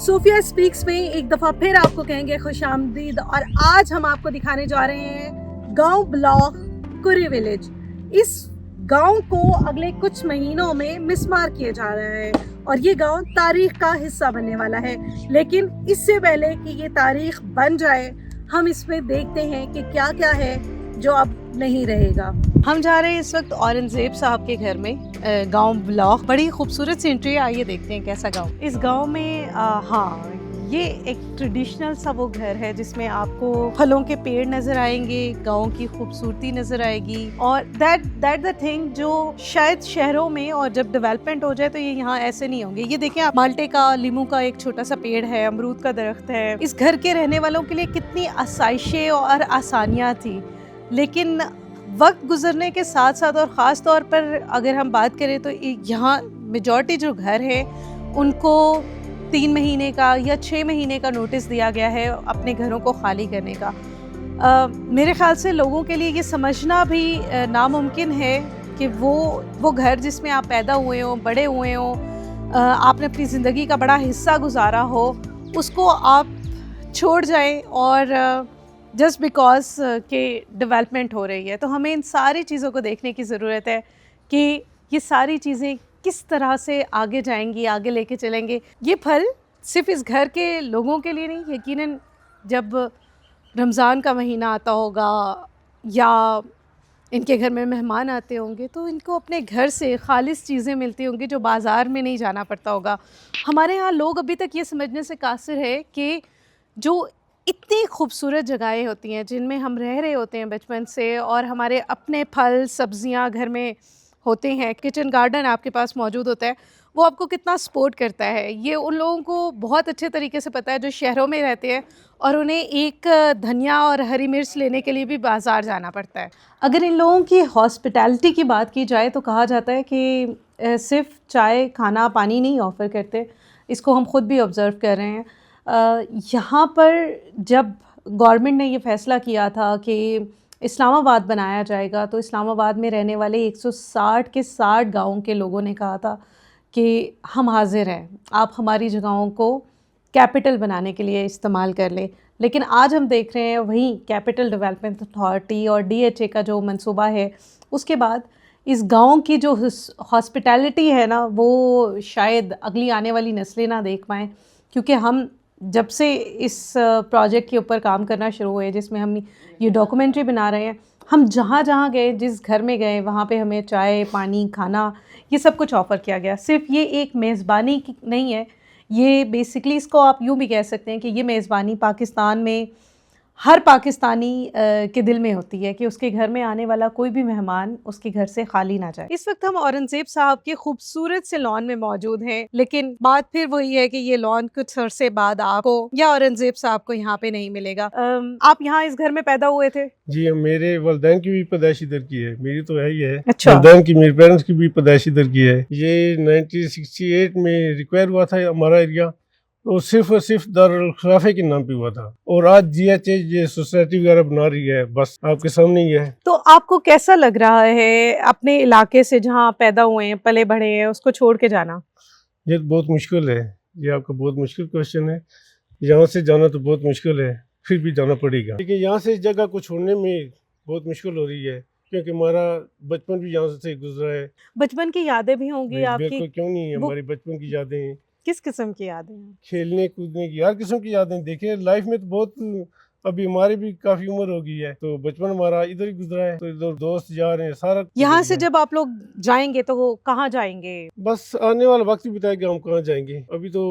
सूफिया speaks में एक दफ़ा फिर आपको कहेंगे खुशामदीद। और आज हम आपको दिखाने जा रहे हैं गांव ब्लॉक कुरी विलेज। इस गांव को अगले कुछ महीनों में मिसमार किया जा रहा है और ये गांव तारीख का हिस्सा बनने वाला है। लेकिन इससे पहले कि ये तारीख बन जाए, हम इसमें देखते हैं कि क्या क्या है जो अब नहीं रहेगा। हम जा रहे हैं इस वक्त औरंगजेब साहब के घर में, गांव ब्लॉक। बड़ी खूबसूरत सी एंट्री, आइए देखते हैं कैसा गांव। इस गांव में हाँ, ये एक ट्रेडिशनल सा वो घर है जिसमें आपको फलों के पेड़ नजर आएंगे, गांव की खूबसूरती नजर आएगी। और दैट द थिंग जो शायद शहरों में और जब डेवलपमेंट हो जाए तो ये यहाँ ऐसे नहीं होंगे। ये देखें आप, माल्टे का, लीमू का एक छोटा सा पेड़ है, अमरूद का दरख्त है। इस घर के रहने वालों के लिए कितनी आसाइशें और आसानियाँ थी। लेकिन वक्त गुजरने के साथ साथ और ख़ास तौर पर अगर हम बात करें तो यहाँ मेजॉरिटी जो घर है उनको 3 महीने का या 6 महीने का नोटिस दिया गया है अपने घरों को खाली करने का। मेरे ख्याल से लोगों के लिए ये समझना भी नामुमकिन है कि वो घर जिसमें आप पैदा हुए हों, बड़े हुए हों, आपने अपनी ज़िंदगी का बड़ा हिस्सा गुजारा हो, उसको आप छोड़ जाएं और जस्ट बिकॉज के डेवलपमेंट हो रही है। तो हमें इन सारी चीज़ों को देखने की ज़रूरत है कि ये सारी चीज़ें किस तरह से आगे जाएंगी, आगे लेके चलेंगे। ये फल सिर्फ इस घर के लोगों के लिए नहीं, यकीनन जब रमज़ान का महीना आता होगा या इनके घर में मेहमान आते होंगे तो इनको अपने घर से खालिस चीज़ें मिलती होंगी जो बाज़ार में नहीं जाना पड़ता होगा। हमारे यहाँ लोग अभी तक ये समझने से कासिर है कि जो इतनी खूबसूरत जगहें होती हैं जिनमें हम रह रहे होते हैं बचपन से, और हमारे अपने फल सब्जियां घर में होते हैं, किचन गार्डन आपके पास मौजूद होता है, वो आपको कितना सपोर्ट करता है। ये उन लोगों को बहुत अच्छे तरीके से पता है जो शहरों में रहते हैं और उन्हें एक धनिया और हरी मिर्च लेने के लिए भी बाज़ार जाना पड़ता है। अगर इन लोगों की हॉस्पिटैलिटी की बात की जाए तो कहा जाता है कि सिर्फ चाय, खाना, पानी नहीं ऑफ़र करते। इसको हम ख़ुद भी ऑब्ज़र्व कर रहे हैं। यहाँ पर जब गवर्नमेंट ने ये फ़ैसला किया था कि इस्लामाबाद बनाया जाएगा तो इस्लामाबाद में रहने वाले 160 के 60 गाँव के लोगों ने कहा था कि हम हाज़िर हैं, आप हमारी जगहों को कैपिटल बनाने के लिए इस्तेमाल कर लें। लेकिन आज हम देख रहे हैं वहीं कैपिटल डेवलपमेंट अथॉरिटी और DHA का जो मंसूबा है, उसके बाद इस गांव की जो हॉस्पिटैलिटी है ना, वो शायद अगली आने वाली नस्लें ना देख पाएँ। क्योंकि हम जब से इस प्रोजेक्ट के ऊपर काम करना शुरू हुए, जिसमें हम ये डॉक्यूमेंट्री बना रहे हैं, हम जहाँ जहाँ गए, जिस घर में गए, वहाँ पे हमें चाय, पानी, खाना, ये सब कुछ ऑफ़र किया गया। सिर्फ ये एक मेज़बानी नहीं है, ये बेसिकली इसको आप यूँ भी कह सकते हैं कि ये मेज़बानी पाकिस्तान में हर पाकिस्तानी के दिल में होती है कि उसके घर में आने वाला कोई भी मेहमान उसके घर से खाली ना जाए। इस वक्त हम औरंगजेब साहब के खूबसूरत से लॉन में मौजूद हैं, लेकिन बात फिर वही है कि ये लॉन कुछ अरसे बाद आपको या औरंगजेब साहब को यहाँ पे नहीं मिलेगा। आप यहाँ इस घर में पैदा हुए थे? जी, मेरे वालिदैन की भी पैदाइश इधर की है, मेरी तो है ही है। अच्छा। वालिदैन की, मेरे पेरेंट्स की भी पैदाइश इधर की है। ये 1968 में रिक्वायर हुआ था हमारा एरिया, तो सिर्फ और सिर्फ दारुल खिलाफे के नाम पे हुआ था। और आज GHA ये सोसाइटी वगैरह बना रही है, बस आपके सामने ही है। तो आपको कैसा लग रहा है अपने इलाके से, जहाँ आप पैदा हुए हैं, पले बढ़े हैं, उसको छोड़ के जाना? ये तो बहुत मुश्किल है, ये आपका बहुत मुश्किल क्वेश्चन है। यहाँ से जाना तो बहुत मुश्किल है, फिर भी जाना पड़ेगा। लेकिन यहाँ से इस जगह को छोड़ने में बहुत मुश्किल हो रही है, क्योंकि हमारा बचपन भी यहाँ से गुजरा है। बचपन की यादें भी होंगी आपकी? बिल्कुल, क्यों नहीं है, हमारी बचपन की यादें। किस किस्म की यादें हैं? खेलने कूदने की, हर किस्म की यादें। देखिए लाइफ में तो बहुत, अभी हमारी भी काफी उम्र हो गई है, तो बचपन हमारा इधर ही गुजरा है। तो इधर दोस्त जा रहे हैं, सारा। यहाँ से जब आप लोग जाएंगे तो वो कहाँ जाएंगे? बस आने वाला वक्त ही बताएगा हम कहाँ जाएंगे। अभी तो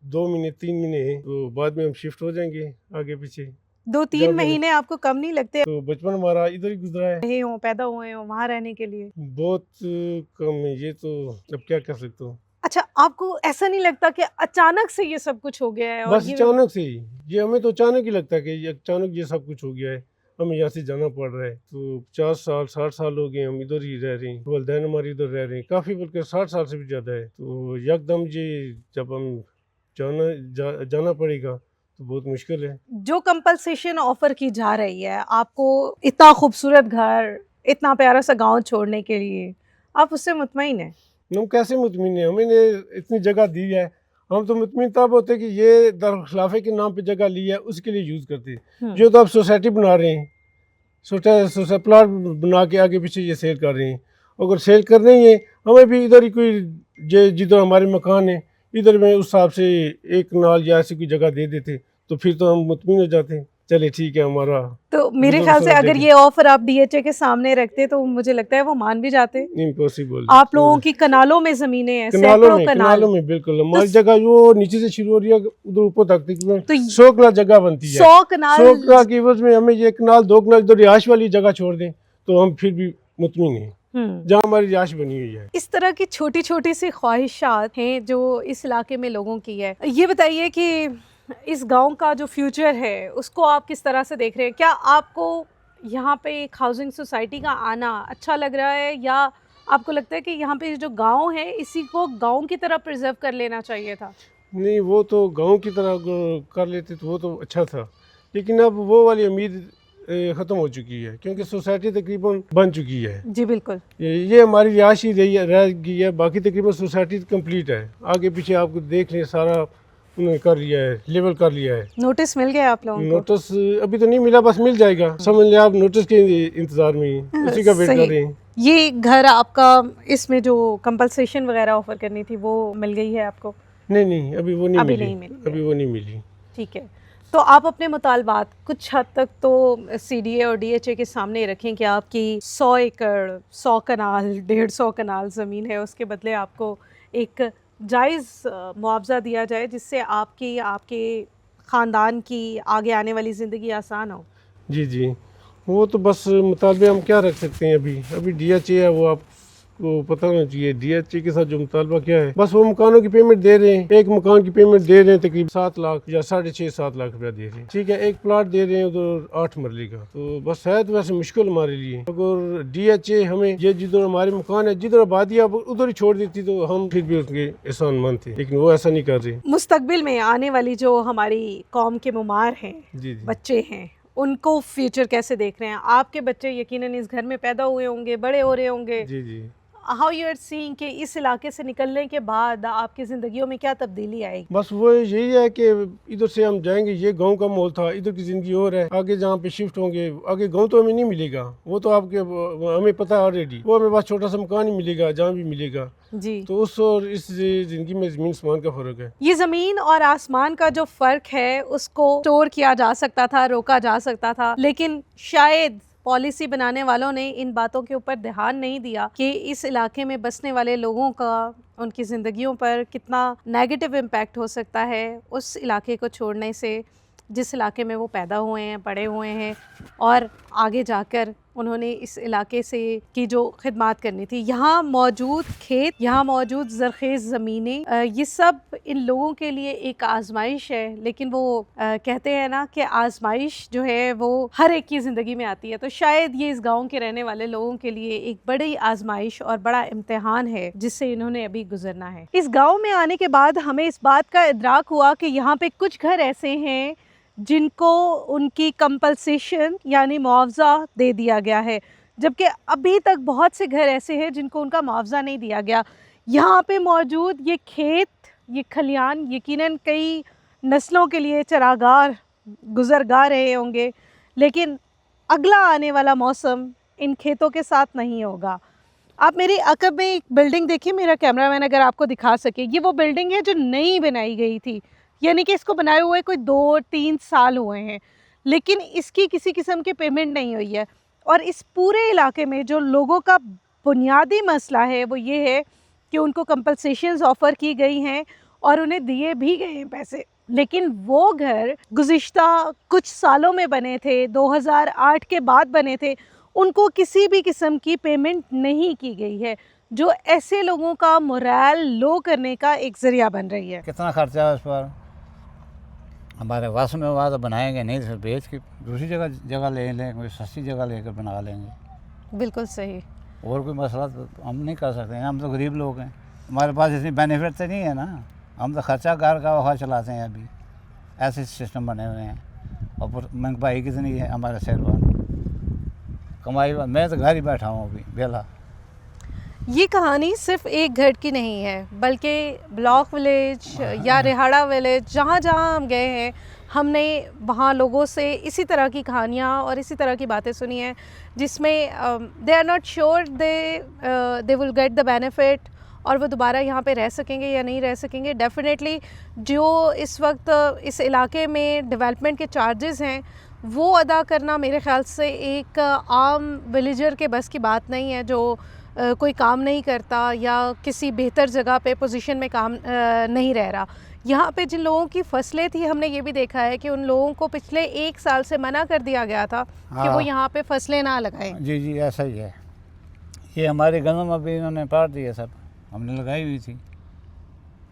2 महीने 3 महीने हैं, तो बाद में हम शिफ्ट हो जाएंगे आगे पीछे। 2-3 महीने आपको कम नहीं लगते? तो बचपन हमारा इधर ही गुजरा है, रहे हो, पैदा हुए हो वहाँ रहने के लिए? बहुत कम है, ये तो अब क्या कर सकता हूँ। अच्छा, आपको ऐसा नहीं लगता कि अचानक से ये सब कुछ हो गया है? और बस अचानक से ही, ये हमें तो अचानक ही लगता है कि ये अचानक ये सब कुछ हो गया है, हमें यहाँ से जाना पड़ रहा है। तो 50 साल 60 साल हो गए हम इधर ही रह रहे हैं, वालिदैन हमारे इधर रह रहे हैं, काफ़ी, बल्कि 60 साल से भी ज़्यादा है। तो यकदम ये जब हम जाना पड़ेगा तो बहुत मुश्किल है। जो कंपनसेशन ऑफर की जा रही है आपको, इतना खूबसूरत घर, इतना प्यारा सा गांव छोड़ने के लिए, आप उससे मुतमईन हैं? हम कैसे मुतमिन हैं, हमें इतनी जगह दी है, हम तो मुतमिन तब होते कि ये दरखिलाफे के नाम पे जगह ली है उसके लिए यूज़ करते। हम्म। जो तो आप सोसाइटी बना रहे हैं, सोसाइटी प्लाट बना के आगे पीछे ये सेल कर रहे हैं। अगर सेल करना ही है, हमें भी इधर ही कोई जिधर हमारे मकान है इधर में उस हिसाब से एक कनाल या ऐसी कोई जगह दे देते तो फिर तो हम मुतमिन हो जाते। चले ठीक है हमारा। तो मेरे बुजुर्ग ख्याल से सब अगर देखे। ये ऑफर आप डीएचए के सामने रखते तो मुझे लगता है वो मान भी जाते। इम्पॉसिबल। आप लोगों की कनालों में जमीनें हैं, कनालों सैकड़ों में कनाल। में बिल्कुल हमारी जगह जो नीचे से शुरू हो रही है उधर ऊपर तक तकरीबन तो 100 कनाल जगह बनती है। 100 कनाल 100 कनाल की एवज में हमें ये कनाल 2 कनाल इधर रिहाइश वाली जगह छोड़ दें तो हम फिर भी मुतमिन हैं जहाँ हमारी रिहाइश बनी हुई है। इस तरह की छोटी छोटी सी ख्वाहिशात हैं जो इस इलाके में लोगों की है। ये बताइए कि इस गांव का जो फ्यूचर है उसको आप किस तरह से देख रहे हैं? क्या आपको यहाँ पे एक हाउसिंग सोसाइटी का आना अच्छा लग रहा है, या आपको लगता है कि यहाँ पे जो गांव है इसी को गांव की तरह प्रिजर्व कर लेना चाहिए था? नहीं, वो तो गांव की तरह कर लेते तो वो तो अच्छा था, लेकिन अब वो वाली उम्मीद ख़त्म हो चुकी है क्योंकि सोसाइटी तकरीबन बन चुकी है। जी बिल्कुल। ये हमारी रिहाइश ही रह गई है, बाकी तकरीबन सोसाइटी कंप्लीट है। आगे पीछे आपको देख लें सारा उन्होंने कर लिया है, लेवल कर लिया है। नोटिस मिल गया आप लोगों को? नोटिस अभी तो नहीं मिला, बस मिल जाएगा। समझ लें आप नोटिस के इंतजार में ही उसी का वेट कर रहे हैं। ये घर आपका, इसमें जो कंपनसेशन वगैरह ऑफर करनी थी वो मिल गई है आपको? नहीं अभी वो नहीं अभी मिली। नहीं मिली है। अभी वो नहीं मिली। ठीक है, तो आप अपने मुतालबात कुछ हद तक तो सीडीए और डीएचए के सामने रखें कि आपकी 100 एकड़ 100 कनाल 150 कनाल ज़मीन है, उसके बदले आपको एक जायज़ मुआवजा दिया जाए जिससे आपकी आपके ख़ानदान की आगे आने वाली ज़िंदगी आसान हो। जी वो तो बस मुतालबे हम क्या रख सकते हैं। अभी डीएचए है, वो आपको पता होना चाहिए डीएचए के साथ जो मुतालबा क्या है। बस वो मकानों की पेमेंट दे रहे हैं, एक मकान की पेमेंट दे रहे हैं तकरीबन 7 लाख या 6.5-7 लाख रुपया दे रहे हैं। ठीक है, एक प्लाट दे रहे हैं उधर 8 मरले का, तो बस है तो वैसे मुश्किल हमारे लिए। अगर डीएचए हमें ये जिधर हमारे मकान है जिधर आबादी है उधर ही छोड़ देती तो हम फिर भी उसके एहसान मंद थे, लेकिन वो ऐसा नहीं कर रहे। मुस्तकबिल में आने वाली जो हमारी कौम के मुमार हैं, जी बच्चे हैं, उनको फ्यूचर कैसे देख रहे हैं? आपके बच्चे यकीनन इस घर में पैदा हुए होंगे, बड़े हो रहे होंगे। जी हाउ यू आर सीइंग कि इस इलाके से निकलने के बाद आपकी ज़िंदगियों में क्या तब्दीली आएगी? बस वो यही है कि इधर से हम जाएंगे, ये गांव का माहौल था, इधर की ज़िंदगी और है। आगे जहाँ पे शिफ्ट होंगे, आगे गांव तो हमें नहीं मिलेगा, वो तो आपके हमें पता है ऑलरेडी। वो हमें बस छोटा सा मकान ही मिलेगा जहाँ भी मिलेगा जी। तो उस और इस ज़िंदगी में ज़मीन आसमान का फ़र्क है। ये ज़मीन और आसमान का जो फ़र्क है उसको स्टोर किया जा सकता था, रोका जा सकता था, लेकिन शायद पॉलिसी बनाने वालों ने इन बातों के ऊपर ध्यान नहीं दिया कि इस इलाके में बसने वाले लोगों का उनकी ज़िंदगियों पर कितना नेगेटिव इम्पैक्ट हो सकता है उस इलाके को छोड़ने से जिस इलाके में वो पैदा हुए हैं, बड़े हुए हैं, और आगे जाकर उन्होंने इस इलाके से की जो खिदमत करनी थी। यहाँ मौजूद खेत, यहाँ मौजूद ज़रख़ेज़ ज़मीनें, ये सब इन लोगों के लिए एक आजमाइश है, लेकिन वो कहते हैं ना कि आजमाइश जो है वो हर एक की ज़िंदगी में आती है। तो शायद ये इस गाँव के रहने वाले लोगों के लिए एक बड़ी आजमाइश और बड़ा इम्तिहान है जिससे इन्होंने अभी गुजरना है। इस गाँव में आने के बाद हमें इस बात का इदराक हुआ कि यहाँ पे कुछ घर ऐसे हैं जिनको उनकी कंपनसेशन यानी मुआवजा दे दिया गया है, जबकि अभी तक बहुत से घर ऐसे हैं जिनको उनका मुआवजा नहीं दिया गया। यहाँ पे मौजूद ये खेत, ये खलियान यकीनन कई नस्लों के लिए चरागार गुजरगा रहे होंगे, लेकिन अगला आने वाला मौसम इन खेतों के साथ नहीं होगा। आप मेरी अकब में एक बिल्डिंग देखिए, मेरा कैमरामैन अगर आपको दिखा सके, ये वो बिल्डिंग है जो नई बनाई गई थी, यानी कि इसको बनाए हुए कोई 2-3 साल हुए हैं, लेकिन इसकी किसी किस्म की पेमेंट नहीं हुई है। और इस पूरे इलाके में जो लोगों का बुनियादी मसला है वो ये है कि उनको कंपनसेशंस ऑफ़र की गई हैं और उन्हें दिए भी गए हैं पैसे, लेकिन वो घर गुज़िश्ता कुछ सालों में बने थे, 2008 के बाद बने थे, उनको किसी भी किस्म की पेमेंट नहीं की गई है, जो ऐसे लोगों का मोरल लो करने का एक ज़रिया बन रही है। कितना खर्चा है उस पर? हमारे वश में हुआ तो बनाएंगे, नहीं तो बेच के दूसरी जगह ले लें, कोई सस्ती जगह लेकर बना लेंगे। बिल्कुल सही। और कोई मसला तो हम नहीं कर सकते हैं, हम तो गरीब लोग हैं, हमारे पास इतनी बेनिफिट तो नहीं है ना, हम तो खर्चा घर का वहाँ चलाते हैं। अभी ऐसे सिस्टम बने हुए हैं और महंगाई कितनी है हमारे शहर पर, कमाई मैं तो घर ही बैठा हूँ अभी बेला। ये कहानी सिर्फ एक घर की नहीं है, बल्कि ब्लॉक विलेज या रिहाड़ा विलेज, जहाँ जहाँ हम गए हैं हमने वहाँ लोगों से इसी तरह की कहानियाँ और इसी तरह की बातें सुनी हैं, जिसमें they are not sure they will get the benefit और वो दोबारा यहाँ पे रह सकेंगे या नहीं रह सकेंगे। डेफिनेटली जो इस वक्त इस इलाके में डेवलपमेंट के चार्जेस हैं वो अदा करना मेरे ख़्याल से एक आम विलेजर के बस की बात नहीं है, जो कोई काम नहीं करता या किसी बेहतर जगह पे पोजीशन में काम नहीं रह रहा। यहाँ पे जिन लोगों की फसलें थी हमने ये भी देखा है कि उन लोगों को पिछले 1 साल से मना कर दिया गया था कि वो यहाँ पे फसलें ना लगाएं। जी जी ऐसा ही है। ये हमारे गंदम अभी इन्होंने पार दिए, सब हमने लगाई हुई थी।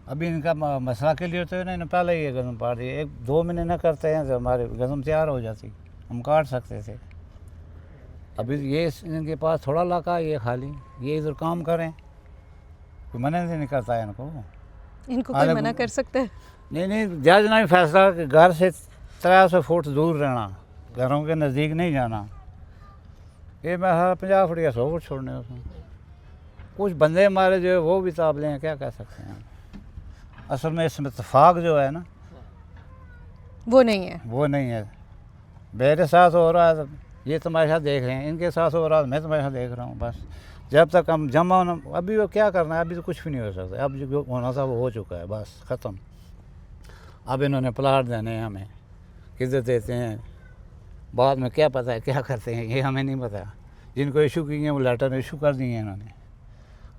अभी इनका मसला के लिए तो इन्होंने पहले ही ये गंदम पार दिए। 1-2 महीने न करते हैं तो हमारे गंदम तैयार हो जाती, हम काट सकते थे। अभी ये इनके पास थोड़ा इलाका ये खाली, ये इधर काम करें, कोई मना नहीं करता है इनको। इनको कोई मना कर सकता है? नहीं, जज ने फैसला कि घर से 300 फुट दूर रहना, घरों के नज़दीक नहीं जाना। ये मैं 50 फुट या 100 फुट छोड़ने उसमें। कुछ बंदे हमारे जो है वो भी ताबले हैं, क्या कह सकते हैं। असल में इसमें इत्तेफाक जो है ना वो नहीं है। मेरे साथ हो रहा है ये तमाशा देख रहे हैं, इनके साथ हो रहा है मैं तमाशा देख रहा हूँ। बस जब तक हम जमा होना, अभी वो क्या करना है, अभी तो कुछ भी नहीं हो सकता। अब जो होना था वो हो चुका है, बस ख़त्म। अब इन्होंने प्लाट देने हैं हमें, किधर देते हैं बाद में क्या पता है क्या करते हैं, ये हमें नहीं पता। जिनको इशू किए हैं वो लेटर इशू कर दिए हैं इन्होंने,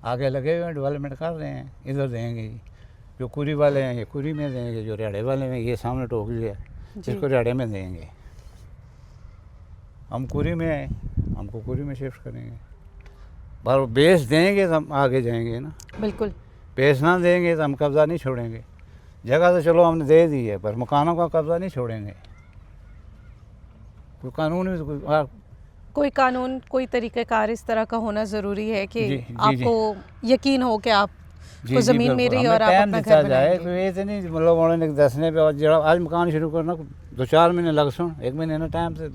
आगे लगे हुए हैं, डेवलपमेंट कर रहे हैं। इधर देंगे, जो कुरी वाले हैं ये कुरी में देंगे, जो रिहाड़े वाले हैं ये सामने टोकरी है इसको रिहाड़े में देंगे। हम कुरी में आए, हमको कुरी में शिफ्ट करेंगे। पर बेस देंगे तो हम आगे जाएंगे ना। बिल्कुल। बेस ना देंगे तो हम कब्ज़ा नहीं छोड़ेंगे। जगह तो चलो हमने दे दी है, पर मकानों का कब्ज़ा नहीं छोड़ेंगे। कोई कानून भी कोई कानून, कोई तरीक़ाकार इस तरह का होना ज़रूरी है कि जी, जी, आपको यकीन हो कि आपको ज़मीन मिली और आप अपना घर जाए। बनाएंगे। तो ये तो नहीं मतलब उन्होंने दसने पे और जरा आज मकान शुरू करना 2-4 महीने लग सुन, 1 महीने ना टाइम से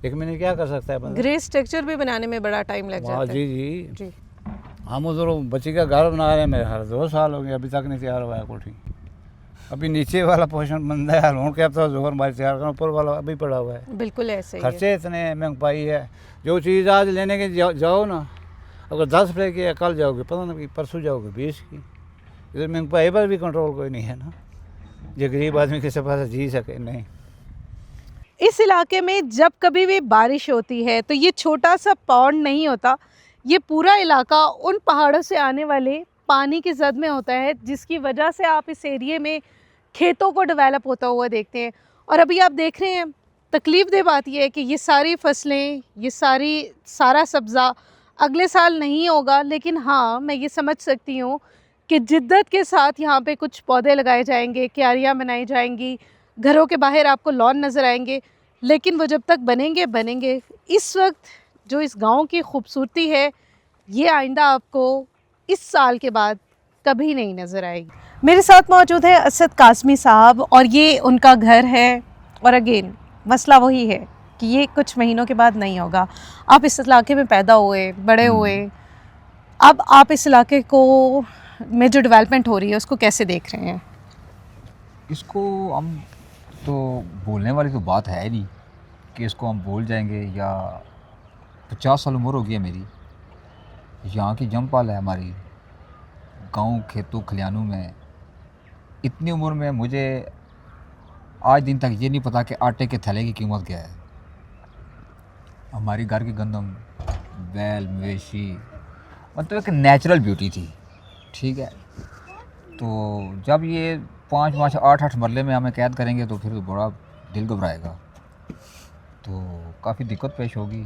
1 महीने क्या कर सकता है बंदा। ग्रे स्ट्रक्चर भी बनाने में बड़ा टाइम लग जाता है। जी। हम उधर बच्ची का घर बना रहे हैं, मेरे हर 2 साल हो गए अभी तक नहीं तैयार हुआ है कोठी। अभी नीचे वाला पोर्शन बंदा है, हलून के अब तो जोर मार तैयार करना, ऊपर वाला अभी पड़ा हुआ है। बिल्कुल ऐसे ही है। खर्चे इतने हैं, महंगाई है। जो चीज़ आज लेने के जाओ ना, अगर 10 रुपये की कल जाओगे 15 की, परसों जाओगे 20 की। इधर महंगाई पर भी कंट्रोल कोई नहीं है ना, जो गरीब आदमी किसी पास जी सके नहीं। इस इलाके में जब कभी भी बारिश होती है तो ये छोटा सा पॉन्ड नहीं होता, ये पूरा इलाका उन पहाड़ों से आने वाले पानी की जद में होता है, जिसकी वजह से आप इस एरिए में खेतों को डेवलप होता हुआ देखते हैं। और अभी आप देख रहे हैं, तकलीफ़ दे बात यह है कि ये सारी फसलें, ये सारा सब्ज़ा अगले साल नहीं होगा, लेकिन हाँ मैं ये समझ सकती हूँ कि जिद्दत के साथ यहाँ पे कुछ पौधे लगाए जाएंगे, क्यारियाँ बनाई जाएंगी, घरों के बाहर आपको लॉन नज़र आएंगे, लेकिन वो जब तक बनेंगे। इस वक्त जो इस गांव की खूबसूरती है ये आइंदा आपको इस साल के बाद कभी नहीं नज़र आएगी। मेरे साथ मौजूद है असद कासमी साहब और ये उनका घर है। और अगेन मसला वही है कि ये कुछ महीनों के बाद नहीं होगा। आप इस इलाके में पैदा हुए, बड़े हुए, अब आप इस इलाके को में जो डेवलपमेंट हो रही है उसको कैसे देख रहे हैं? इसको हम तो बोलने वाली तो बात है नहीं कि इसको हम भूल जाएंगे। या 50 साल उम्र हो गई है मेरी, यहाँ की जमपाल है हमारी, गांव खेतों खलियानों में। इतनी उम्र में मुझे आज दिन तक ये नहीं पता कि आटे के थैले की कीमत क्या है। हमारी घर की गंदम, बैल, मवेशी, मतलब एक नेचुरल ब्यूटी थी, ठीक है। तो जब ये 5-5, 8-8 मरले में हमें कैद करेंगे तो फिर तो बड़ा दिल घबराएगा, तो काफ़ी दिक्कत पेश होगी।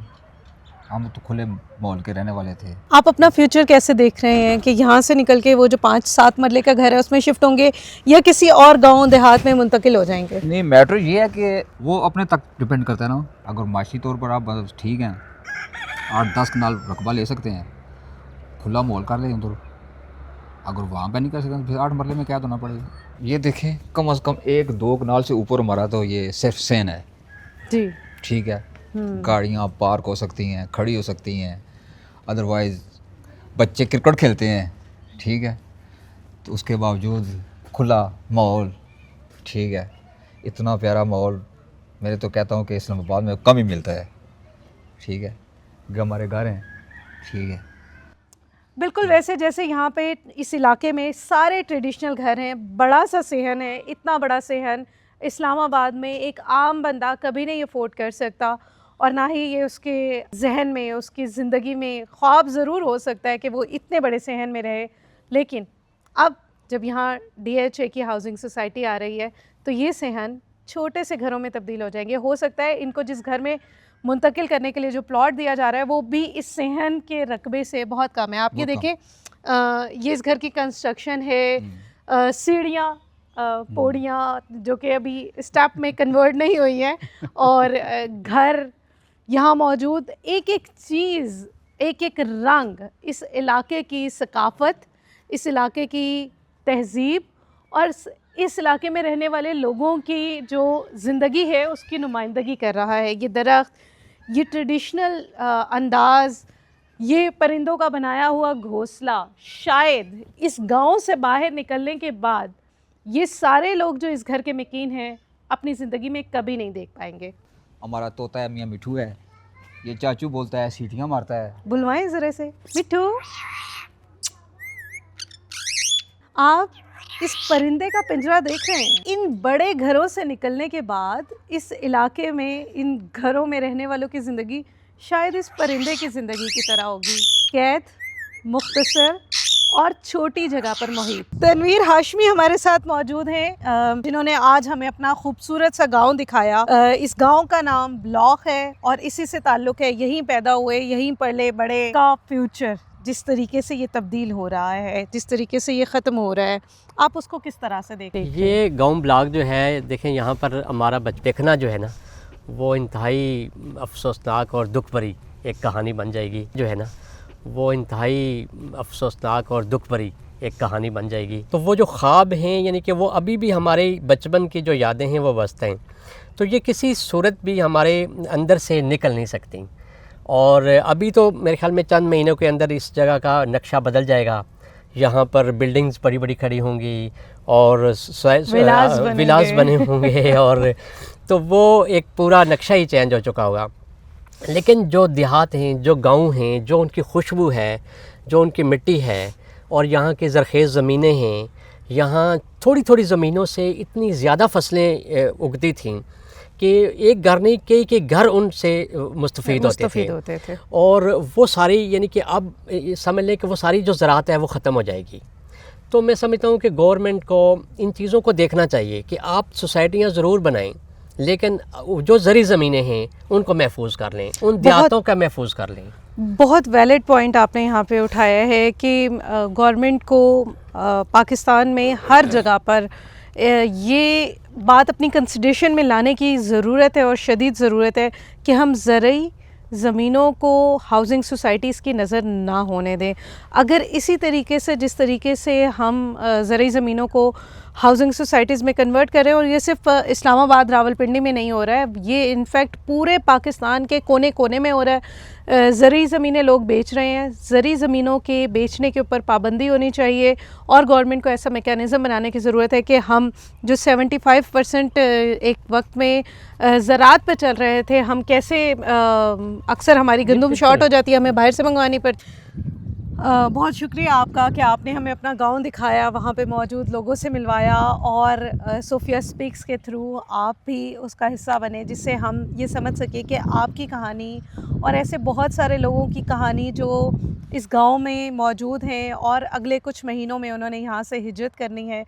हम तो खुले माहौल के रहने वाले थे। आप अपना फ्यूचर कैसे देख रहे हैं कि यहाँ से निकल के वो जो 5-7 मरले का घर है उसमें शिफ्ट होंगे या किसी और गांव देहात में मुंतकिल हो जाएंगे? नहीं, मैटर ये है कि वो अपने तक डिपेंड करता है ना। अगर माशी तौर पर आप ठीक हैं, 8-10 कनाल रकबा ले सकते हैं, खुला माहौल कर लें उधर। अगर वहाँ पर नहीं कर सकते फिर 8 मरले में क्या होना पड़ेगा। ये देखें, कम से कम 1-2 कनाल से ऊपर हमारा तो ये सिर्फ सेन है जी, ठीक है। गाड़ियाँ पार्क हो सकती हैं, खड़ी हो सकती हैं, अदरवाइज़ बच्चे क्रिकेट खेलते हैं, ठीक है, तो उसके बावजूद खुला माहौल, ठीक है, इतना प्यारा माहौल मैं तो कहता हूँ कि इस्लामाबाद में कम ही मिलता है, ठीक है, हमारे घर हैं, ठीक है। बिल्कुल वैसे जैसे यहाँ पे इस इलाके में सारे ट्रेडिशनल घर हैं, बड़ा सा सेहन है, इतना बड़ा सेहन इस्लामाबाद में एक आम बंदा कभी नहीं अफोर्ड कर सकता, और ना ही ये उसके जहन में, उसकी ज़िंदगी में ख्वाब ज़रूर हो सकता है कि वो इतने बड़े सेहन में रहे। लेकिन अब जब यहाँ DHA की हाउसिंग सोसाइटी आ रही है तो ये सेहन छोटे से घरों में तब्दील हो जाएंगे। हो सकता है इनको जिस घर में मुंतकिल करने के लिए जो प्लॉट दिया जा रहा है वो भी इस सेहन के रकबे से बहुत कम है। आप ये देखें, ये इस घर की कंस्ट्रक्शन है, सीढ़ियाँ, पौड़ियाँ जो कि अभी स्टेप में कन्वर्ट नहीं हुई हैं, और घर यहाँ मौजूद, एक एक चीज़, एक एक रंग इस इलाके की सकाफ़त, इस इलाके की तहज़ीब और इस इलाके में रहने वाले लोगों की जो ज़िंदगी है उसकी नुमाइंदगी कर रहा है। ये दरख्त, ये ट्रेडिशनल अंदाज़, ये परिंदों का बनाया हुआ घोंसला, शायद इस गांव से बाहर निकलने के बाद ये सारे लोग जो इस घर के मकीन हैं अपनी ज़िंदगी में कभी नहीं देख पाएंगे। हमारा तोता है, मियाँ मिठू है, ये चाचू बोलता है, सीटियाँ मारता है। बुलवाएं ज़रा से, मिठू। आप इस परिंदे का पिंजरा देख रहे हैं। इन बड़े घरों से निकलने के बाद इस इलाके में, इन घरों में रहने वालों की ज़िंदगी शायद इस परिंदे की ज़िंदगी की तरह होगी, कैद, मुख्तसर और छोटी जगह पर मुहित। तनवीर हाशमी हमारे साथ मौजूद हैं, जिन्होंने आज हमें अपना खूबसूरत सा गांव दिखाया। इस गांव का नाम ब्लॉक है और इसी से ताल्लुक़ है, यहीं पैदा हुए, यहीं पले बड़े का फ्यूचर जिस तरीके से ये तब्दील हो रहा है, जिस तरीके से ये ख़त्म हो रहा है, आप उसको किस तरह से देखते हैं? ये गांव ब्लॉक जो है, देखें यहाँ पर हमारा देखना जो है ना, वो इंतहाई अफसोसनाक और दुख भरी एक कहानी बन जाएगी, जो है ना वो इंतहाई अफसोसनाक और दुख भरी एक कहानी बन जाएगी। तो वो जो ख्वाब हैं, यानी कि वो अभी भी हमारे बचपन की जो यादें हैं वो बसते हैं, तो ये किसी सूरत भी हमारे अंदर से निकल नहीं सकती। और अभी तो मेरे ख्याल में चंद महीनों के अंदर इस जगह का नक्शा बदल जाएगा, यहाँ पर बिल्डिंग्स बड़ी बड़ी खड़ी होंगी और विलास बने होंगे और तो वो एक पूरा नक्शा ही चेंज हो चुका होगा। लेकिन जो देहात हैं, जो गांव हैं, जो उनकी खुशबू है, जो उनकी मिट्टी है और यहाँ की ज़रख़ेज़ ज़मीनें हैं, यहाँ थोड़ी थोड़ी ज़मीनों से इतनी ज़्यादा फसलें उगती थीं कि एक घर नहीं, कई घर उनसे मुस्तफ़ीद होते थे। और वो सारी, यानी कि अब समझ लें कि वो सारी जो ज़राअत है वो ख़त्म हो जाएगी। तो मैं समझता हूँ कि गवर्नमेंट को इन चीज़ों को देखना चाहिए कि आप सोसाइटियाँ ज़रूर बनाएं, लेकिन जो ज़री ज़मीनें हैं उनको महफूज कर लें, उन देहातों का महफूज कर लें। बहुत वैलिड पॉइंट आपने यहाँ पे उठाया है कि गवर्नमेंट को पाकिस्तान में हर जगह पर ये बात अपनी कंसिडरेशन में लाने की ज़रूरत है और शदीद ज़रूरत है कि हम ज़रूरी ज़मीनों को हाउसिंग सोसाइटीज़ की नज़र ना होने दें। अगर इसी तरीके से, जिस तरीके से हम ज़रूरी ज़मीनों को हाउसिंग सोसाइटीज़ में कन्वर्ट कर रहे हैं, और ये सिर्फ इस्लामाबाद रावलपिंडी में नहीं हो रहा है, ये इनफैक्ट पूरे पाकिस्तान के कोने कोने में हो रहा है। ज़रूरी ज़मीनें लोग बेच रहे हैं। ज़रूरी ज़मीनों के बेचने के ऊपर पाबंदी होनी चाहिए और गवर्नमेंट को ऐसा मेकैनिज़म बनाने की ज़रूरत है कि हम जो 75% एक वक्त में ज़राअत पे चल रहे थे, हम कैसे अक्सर हमारी गंदम शॉर्ट हो जाती है, हमें बाहर से मंगवानी पड़ती। बहुत शुक्रिया आपका कि आपने हमें अपना गांव दिखाया, वहाँ पे मौजूद लोगों से मिलवाया और सोफिया स्पीक्स के थ्रू आप भी उसका हिस्सा बने, जिससे हम ये समझ सके कि आपकी कहानी और ऐसे बहुत सारे लोगों की कहानी जो इस गांव में मौजूद हैं और अगले कुछ महीनों में उन्होंने यहाँ से हिजरत करनी है।